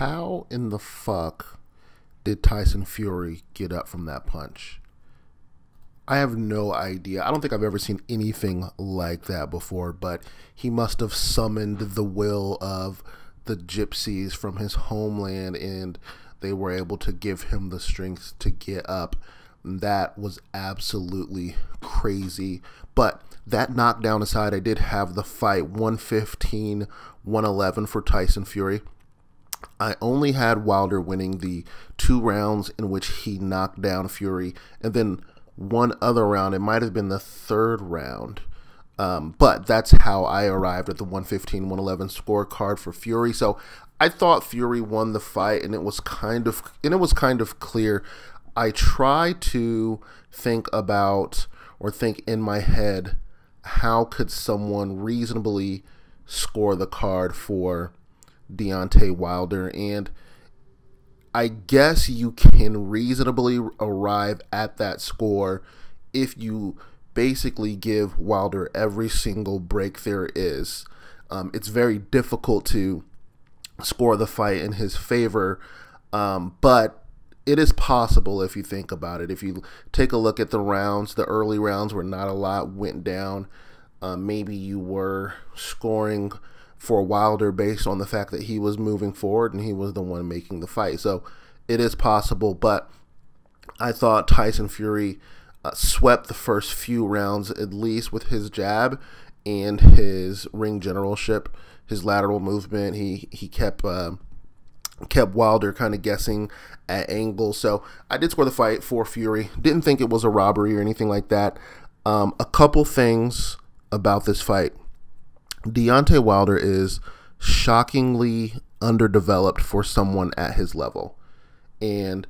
How in the fuck did Tyson Fury get up from that punch? I have no idea. I don't think I've ever seen anything like that before, but he must have summoned the will of the gypsies from his homeland and they were able to give him the strength to get up. That was absolutely crazy. But that knockdown aside, I did have the fight 115-111 for Tyson Fury. I only had Wilder winning the 2 rounds in which he knocked down Fury, and then one other round. It might have been the 3rd round. But that's how I arrived at the 115-111 scorecard for Fury. So I thought Fury won the fight, and it was kind of clear. I try to think about or think in my head, how could someone reasonably score the card for Deontay Wilder? And I guess you can reasonably arrive at that score if you basically give Wilder every single break there is. It's very difficult to score the fight in his favor, but it is possible if you think about it. If you take a look at the rounds, the early rounds where not a lot went down, maybe you were scoring for Wilder based on the fact that he was moving forward and he was the one making the fight. So it is possible, but I thought Tyson Fury swept the first few rounds, at least with his jab and his ring generalship, his lateral movement. He kept Wilder kind of guessing at angles. So I did score the fight for Fury. Didn't think it was a robbery or anything like that. A couple things about this fight. Deontay Wilder is shockingly underdeveloped for someone at his level. And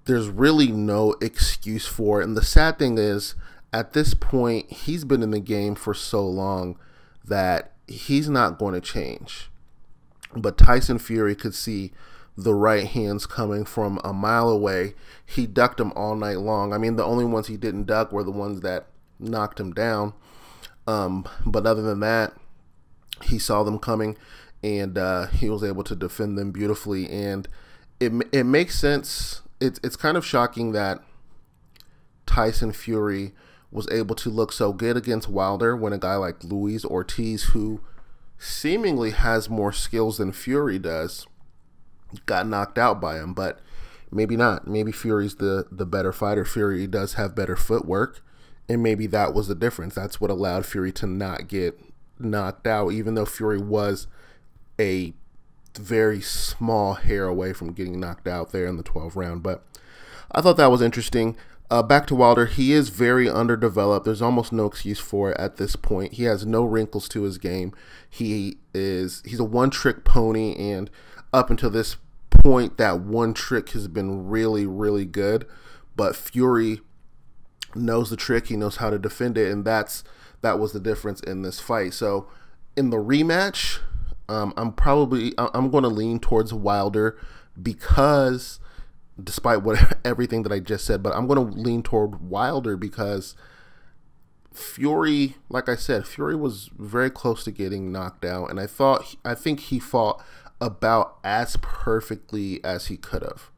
there's really no excuse for it. And the sad thing is, at this point, he's been in the game for so long that he's not going to change. But Tyson Fury could see the right hands coming from a mile away. He ducked him all night long. I mean, the only ones he didn't duck were the ones that knocked him down. But other than that, he saw them coming, and he was able to defend them beautifully. And it makes sense. It's kind of shocking that Tyson Fury was able to look so good against Wilder when a guy like Luis Ortiz, who seemingly has more skills than Fury does, got knocked out by him. But maybe not. Maybe Fury's the better fighter. Fury does have better footwork, and maybe that was the difference. That's what allowed Fury to not get knocked out, even though Fury was a very small hair away from getting knocked out there in the 12th round. But I thought that was interesting. Back to Wilder, he is very underdeveloped. There's almost no excuse for it at this point. He has no wrinkles to his game. He's a one-trick pony, and up until this point, that one trick has been really, really good. But Fury knows the trick. He knows how to defend it, and that was the difference in this fight. So in the rematch, I'm going to lean towards Wilder because, despite everything that I just said, but I'm going to lean toward Wilder because Fury, like I said, Fury was very close to getting knocked out, and I think he fought about as perfectly as he could have.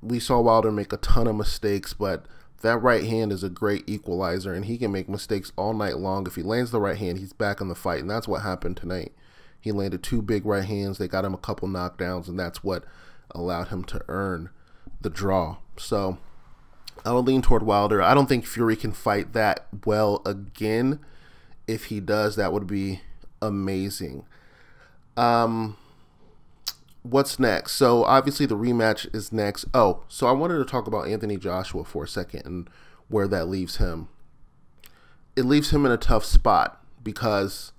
We saw Wilder make a ton of mistakes, but that right hand is a great equalizer, and he can make mistakes all night long. If he lands the right hand, he's back in the fight, and that's what happened tonight. He landed 2 big right hands. They got him a couple knockdowns, and that's what allowed him to earn the draw. So I'll lean toward Wilder. I don't think Fury can fight that well again. If he does, that would be amazing. What's next? So obviously the rematch is next. Oh, so I wanted to talk about Anthony Joshua for a second and where that leaves him. It leaves him in a tough spot because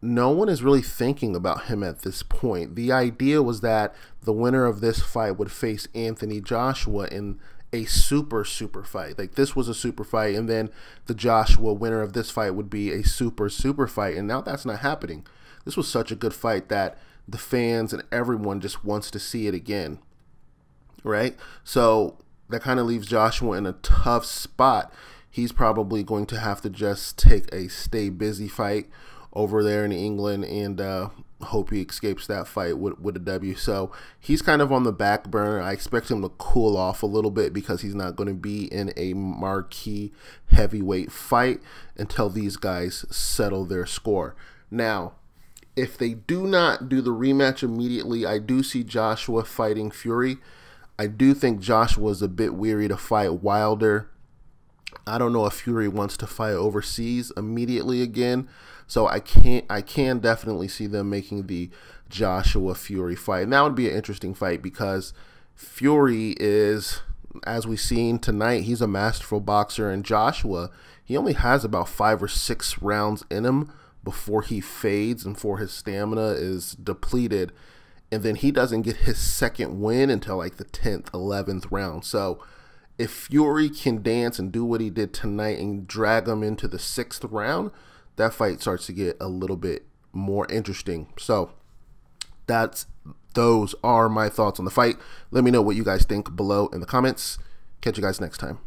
no one is really thinking about him at this point. The idea was that the winner of this fight would face Anthony Joshua in a super fight. Like, this was a super fight, and then the Joshua winner of this fight would be a super fight, and now that's not happening. This was such a good fight that the fans and everyone just wants to see it again, right? So that kind of leaves Joshua in a tough spot. He's probably going to have to just take a stay busy fight over there in England and hope he escapes that fight with a W. So he's kind of on the back burner. I expect him to cool off a little bit because he's not going to be in a marquee heavyweight fight until these guys settle their score. Now, if they do not do the rematch immediately, I do see Joshua fighting Fury. I do think Joshua's a bit weary to fight Wilder. I don't know if Fury wants to fight overseas immediately again. So I can definitely see them making the Joshua Fury fight. And that would be an interesting fight because Fury is, as we've seen tonight, he's a masterful boxer, and Joshua, he only has about 5 or 6 rounds in him before he fades and before his stamina is depleted. And then he doesn't get his second win until like the 10th, 11th round. So if Fury can dance and do what he did tonight and drag him into the 6th round, that fight starts to get a little bit more interesting. So those are my thoughts on the fight. Let me know what you guys think below in the comments. Catch you guys next time.